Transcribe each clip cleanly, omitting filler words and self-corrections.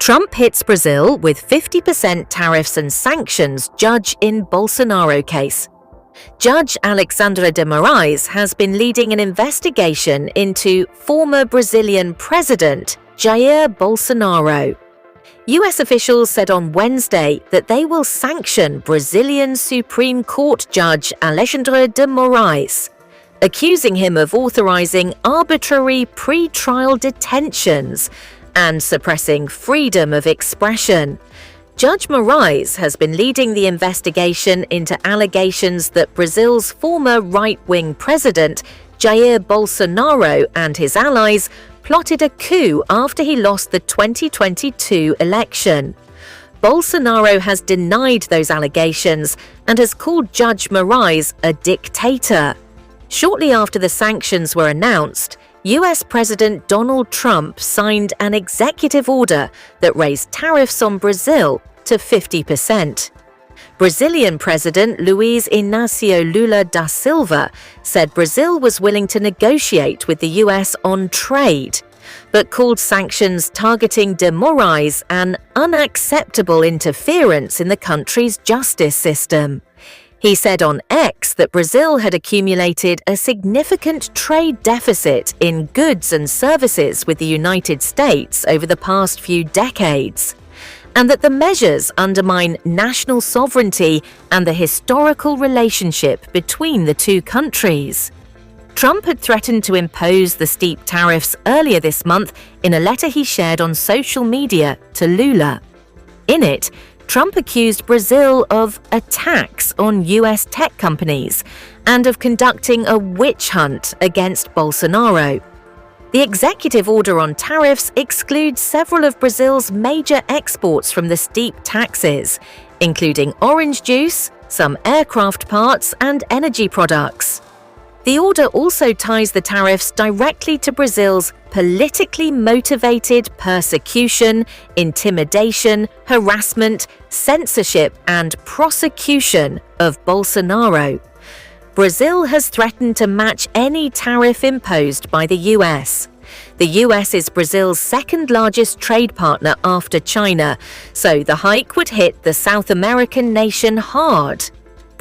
Trump hits Brazil with 50% tariffs and sanctions, judge in Bolsonaro case. Judge Alexandra de Moraes has been leading an investigation into former Brazilian President Jair Bolsonaro. US officials said on Wednesday that they will sanction Brazilian Supreme Court Judge Alexandra de Moraes, accusing him of authorizing arbitrary pre-trial detentions and suppressing freedom of expression. Judge Moraes has been leading the investigation into allegations that Brazil's former right-wing president, Jair Bolsonaro, and his allies plotted a coup after he lost the 2022 election. Bolsonaro has denied those allegations and has called Judge Moraes a dictator. Shortly after the sanctions were announced, US President Donald Trump signed an executive order that raised tariffs on Brazil to 50%. Brazilian President Luiz Inácio Lula da Silva said Brazil was willing to negotiate with the US on trade, but called sanctions targeting de Moraes an unacceptable interference in the country's justice system. He said on X that Brazil had accumulated a significant trade deficit in goods and services with the United States over the past few decades, and that the measures undermine national sovereignty and the historical relationship between the two countries. Trump had threatened to impose the steep tariffs earlier this month in a letter he shared on social media to Lula. In it, Trump accused Brazil of attacks on US tech companies and of conducting a witch hunt against Bolsonaro. The executive order on tariffs excludes several of Brazil's major exports from the steep taxes, including orange juice, some aircraft parts, and energy products. The order also ties the tariffs directly to Brazil's politically motivated persecution, intimidation, harassment, censorship, and prosecution of Bolsonaro. Brazil has threatened to match any tariff imposed by the US. The US is Brazil's second-largest trade partner after China, so the hike would hit the South American nation hard.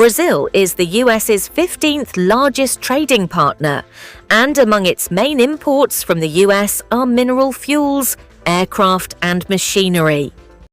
Brazil is the US's 15th largest trading partner, and among its main imports from the US are mineral fuels, aircraft, and machinery.